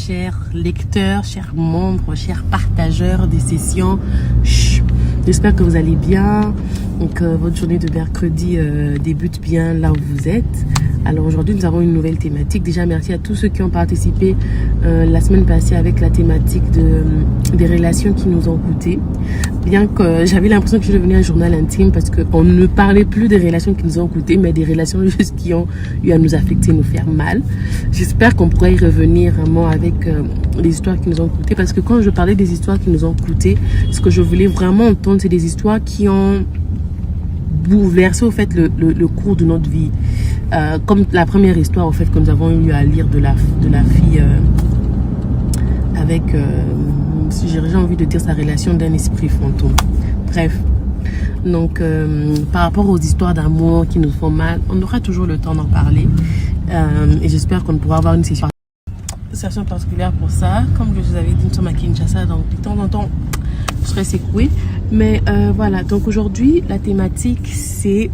chers lecteurs, chers membres, chers partageurs des sessions. J'espère que vous allez bien, que votre journée de mercredi débute bien là où vous êtes. Alors aujourd'hui, nous avons une nouvelle thématique. Déjà, merci à tous ceux qui ont participé la semaine passée avec la thématique des relations qui nous ont coûté. Bien que j'avais l'impression que je devenais un journal intime parce qu'on ne parlait plus des relations qui nous ont coûté, mais des relations juste qui ont eu à nous affecter, nous faire mal. J'espère qu'on pourra y revenir vraiment avec les histoires qui nous ont coûté. Parce que quand je parlais des histoires qui nous ont coûté, ce que je voulais vraiment entendre, c'est des histoires qui ont bouleversé au fait le cours de notre vie. Comme la première histoire au fait que nous avons eu à lire de la fille avec j'ai envie de dire sa relation d'un esprit fantôme. Bref, donc par rapport aux histoires d'amour qui nous font mal, on aura toujours le temps d'en parler et j'espère qu'on pourra avoir une session particulière pour ça. Comme je vous avais dit, nous sommes à Kinshasa, donc de temps en temps je serai secouée, mais voilà. Donc aujourd'hui la thématique c'est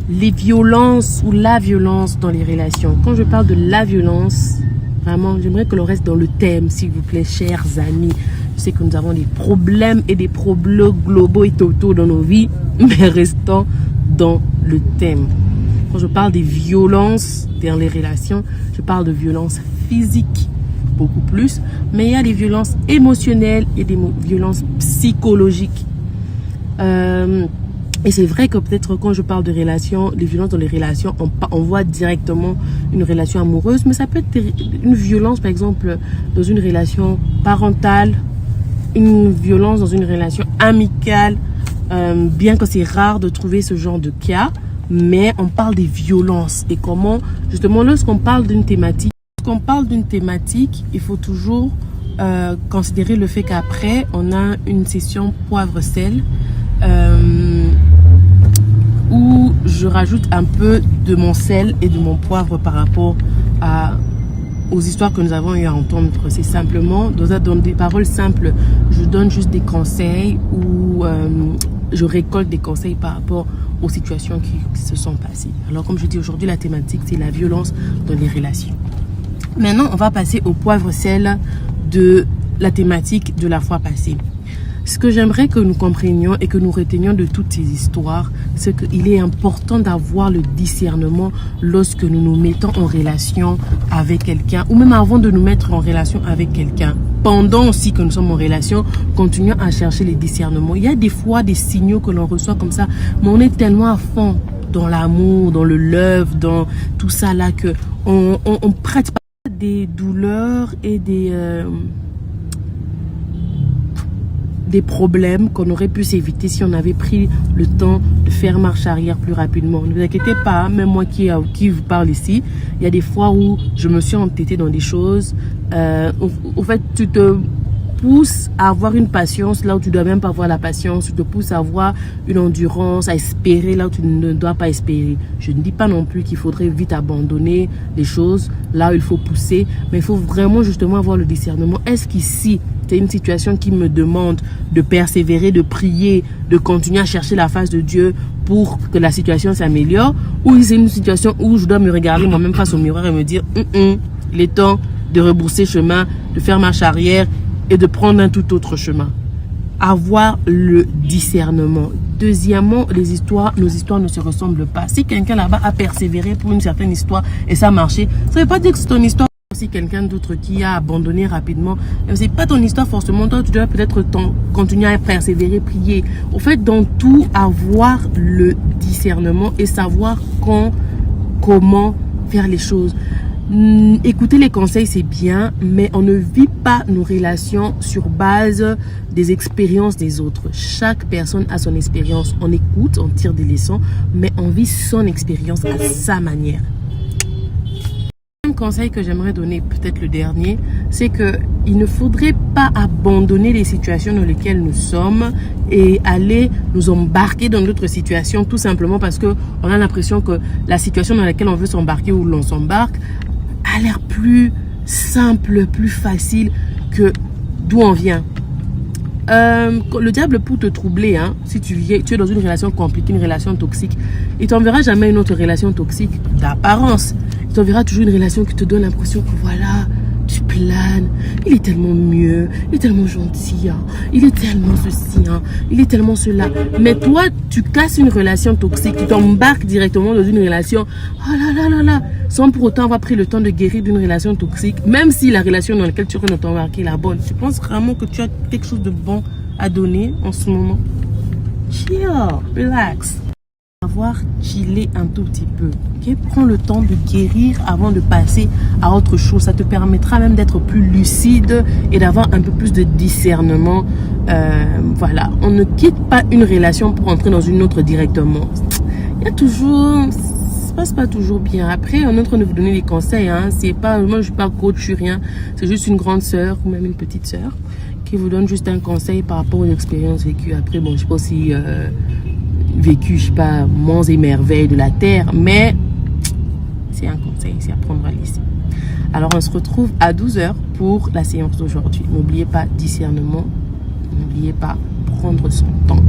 les violences ou la violence dans les relations. Quand je parle de la violence, vraiment, j'aimerais que l'on reste dans le thème, s'il vous plaît, chers amis. Je sais que nous avons des problèmes et des problèmes globaux et totaux dans nos vies, mais restons dans le thème. Quand je parle des violences dans les relations, je parle de violences physiques, beaucoup plus, mais il y a des violences émotionnelles et des violences psychologiques. Et c'est vrai que peut-être quand je parle de relations, les violences dans les relations, on voit directement une relation amoureuse, mais ça peut être une violence, par exemple, dans une relation parentale, une violence dans une relation amicale, bien que c'est rare de trouver ce genre de cas, mais on parle des violences. Et comment, justement, lorsqu'on parle d'une thématique, il faut toujours considérer le fait qu'après, on a une session poivre-sel, où je rajoute un peu de mon sel et de mon poivre par rapport aux histoires que nous avons eu à entendre. C'est simplement, dans des paroles simples, je donne juste des conseils ou je récolte des conseils par rapport aux situations qui se sont passées. Alors comme je dis aujourd'hui, la thématique c'est la violence dans les relations. Maintenant, on va passer au poivre-sel de la thématique de la fois passée. Ce que j'aimerais que nous comprenions et que nous retenions de toutes ces histoires, c'est qu'il est important d'avoir le discernement lorsque nous nous mettons en relation avec quelqu'un, ou même avant de nous mettre en relation avec quelqu'un. Pendant aussi que nous sommes en relation, continuons à chercher les discernements. Il y a des fois des signaux que l'on reçoit comme ça, mais on est tellement à fond dans l'amour, dans le love, dans tout ça là, que on prête pas des douleurs et des problèmes qu'on aurait pu s'éviter si on avait pris le temps de faire marche arrière plus rapidement. Ne vous inquiétez pas, même moi qui vous parle ici, il y a des fois où je me suis entêtée dans des choses. Au fait, tu te pousses à avoir une patience là où tu dois même pas avoir la patience. Tu te pousses à avoir une endurance, à espérer là où tu ne dois pas espérer. Je ne dis pas non plus qu'il faudrait vite abandonner les choses là où il faut pousser, mais il faut vraiment justement avoir le discernement. Est-ce qu'ici c'est une situation qui me demande de persévérer, de prier, de continuer à chercher la face de Dieu pour que la situation s'améliore, ou c'est une situation où je dois me regarder moi-même face au miroir et me dire il est temps de rebourser chemin, de faire marche arrière et de prendre un tout autre chemin. Avoir le discernement. Deuxièmement, nos histoires ne se ressemblent pas. Si quelqu'un là-bas a persévéré pour une certaine histoire et ça a marché, ça ne veut pas dire que c'est ton histoire. Si quelqu'un d'autre qui a abandonné rapidement, c'est pas ton histoire forcément. Toi, tu dois peut-être continuer à persévérer, prier. Au fait, dans tout, avoir le discernement et savoir comment faire les choses. Écouter les conseils, c'est bien, mais on ne vit pas nos relations sur base des expériences des autres. Chaque personne a son expérience. On écoute, on tire des leçons, mais on vit son expérience à sa manière. Conseil que j'aimerais donner, peut-être le dernier, c'est que il ne faudrait pas abandonner les situations dans lesquelles nous sommes et aller nous embarquer dans d'autres situations tout simplement parce que on a l'impression que la situation dans laquelle on veut s'embarquer ou l'on s'embarque a l'air plus simple, plus facile que d'où on vient. Le diable pour te troubler, si tu es dans une relation compliquée, une relation toxique, il t'enverra jamais une autre relation toxique d'apparence. Il t'enverra toujours une relation qui te donne l'impression que voilà, tu peux il est tellement mieux, il est tellement gentil, hein, il est tellement ceci, hein, il est tellement cela. Mais toi, tu casses une relation toxique, tu t'embarques directement dans une relation, oh là là là là, sans pour autant avoir pris le temps de guérir d'une relation toxique, même si la relation dans laquelle tu es embarqué est la bonne. Tu penses vraiment que tu as quelque chose de bon à donner en ce moment? Chill, relax. Avoir chillé un tout petit peu, ok? Prends le temps de guérir avant de passer à autre chose. Ça te permettra même d'être plus lucide et d'avoir un peu plus de discernement. Voilà, on ne quitte pas une relation pour entrer dans une autre directement. Il y a toujours, ça se passe pas toujours bien. Après, on est en train de vous donner des conseils, hein. C'est pas, moi je suis pas coach, je suis rien. C'est juste une grande sœur ou même une petite sœur qui vous donne juste un conseil par rapport aux expériences vécues. Après, bon, je sais pas si vécu, je sais pas, monts et merveilles de la terre, mais c'est un conseil, c'est à prendre à laisser. Alors, on se retrouve à 12 h pour la séance d'aujourd'hui. N'oubliez pas discernement, n'oubliez pas prendre son temps.